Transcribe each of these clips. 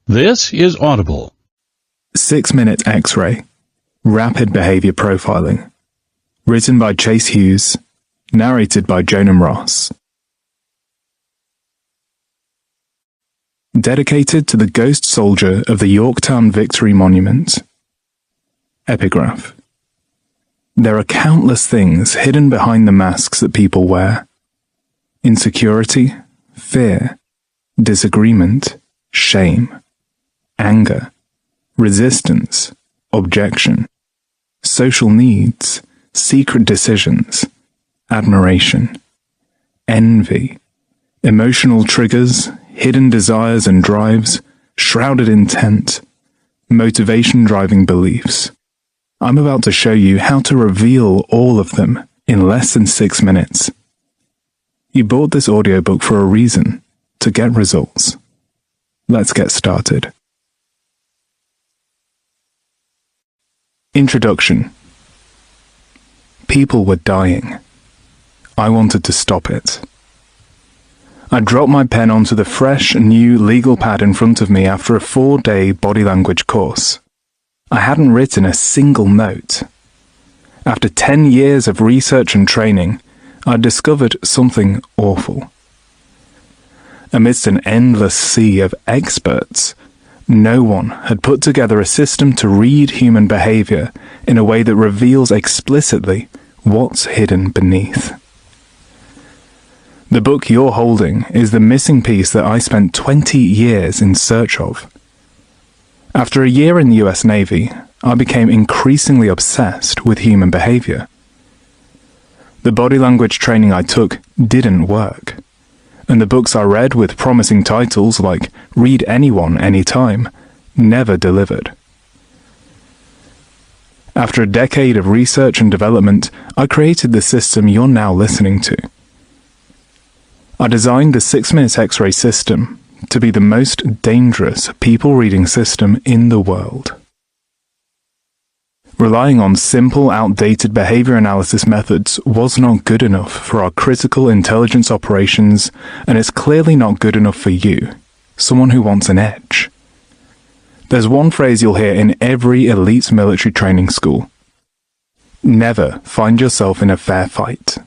This is Audible. 6-Minute X-Ray, Rapid Behavior Profiling. Written by Chase Hughes. Narrated by Jonan Ross. Dedicated to the ghost soldier of the Yorktown Victory Monument. Epigraph. There are countless things hidden behind the masks that people wear. Insecurity, fear, disagreement, shame, anger, resistance, objection, social needs, secret decisions, admiration, envy, emotional triggers, hidden desires and drives, shrouded intent, motivation-driving beliefs. I'm about to show you how to reveal all of them in less than 6 minutes. You bought this audiobook for a reason, to get results. Let's get started. Introduction. People were dying. I wanted to stop it. I dropped my pen onto the fresh, new legal pad in front of me after a 4-day body language course. I hadn't written a single note. After 10 years of research and training, I'd discovered something awful. Amidst an endless sea of experts, no one had put together a system to read human behavior in a way that reveals explicitly what's hidden beneath. The book you're holding is the missing piece that I spent 20 years in search of. After a year in the US Navy, I became increasingly obsessed with human behavior. The body language training I took didn't work, and the books I read with promising titles like Read Anyone, Anytime never delivered. After a decade of research and development, I created the system you're now listening to. I designed the 6-Minute X-Ray system to be the most dangerous people-reading system in the world. Relying on simple, outdated behavior analysis methods was not good enough for our critical intelligence operations, and it's clearly not good enough for you, someone who wants an edge. There's one phrase you'll hear in every elite military training school. Never find yourself in a fair fight.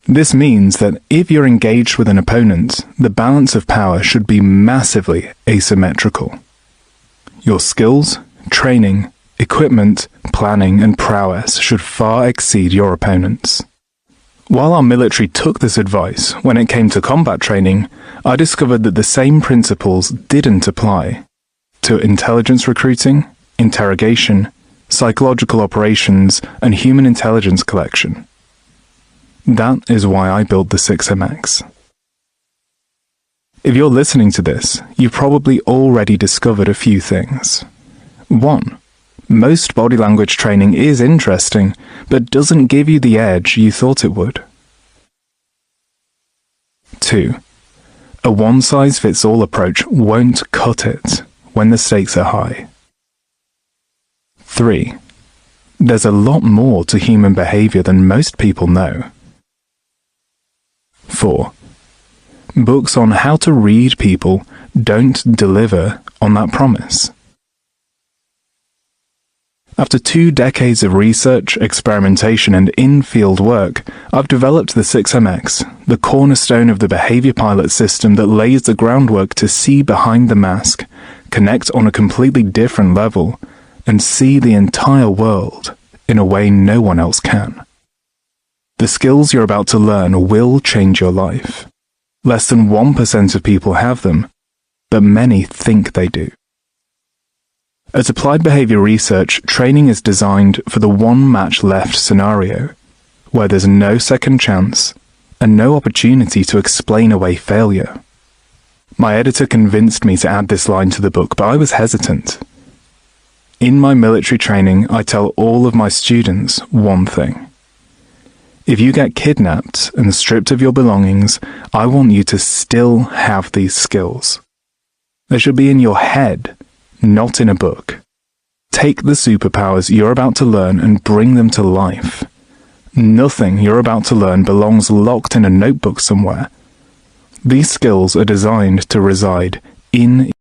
This means that if you're engaged with an opponent, the balance of power should be massively asymmetrical. Your skills, training, equipment, planning, and prowess should far exceed your opponent's. While our military took this advice when it came to combat training, I discovered that the same principles didn't apply to intelligence recruiting, interrogation, psychological operations, and human intelligence collection. That is why I built the 6MX. If you're listening to this, you've probably already discovered a few things. 1. Most body language training is interesting, but doesn't give you the edge you thought it would. 2. A one-size-fits-all approach won't cut it when the stakes are high. 3. There's a lot more to human behavior than most people know. 4. Books on how to read people don't deliver on that promise. After 2 decades of research, experimentation, and in-field work, I've developed the 6MX, the cornerstone of the behavior pilot system that lays the groundwork to see behind the mask, connect on a completely different level, and see the entire world in a way no one else can. The skills you're about to learn will change your life. Less than 1% of people have them, but many think they do. At Applied Behavior Research, training is designed for the one match left scenario, where there's no second chance and no opportunity to explain away failure. My editor convinced me to add this line to the book, but I was hesitant. In my military training, I tell all of my students one thing. If you get kidnapped and stripped of your belongings, I want you to still have these skills. They should be in your head, not in a book. Take the superpowers you're about to learn and bring them to life. Nothing you're about to learn belongs locked in a notebook somewhere. These skills are designed to reside in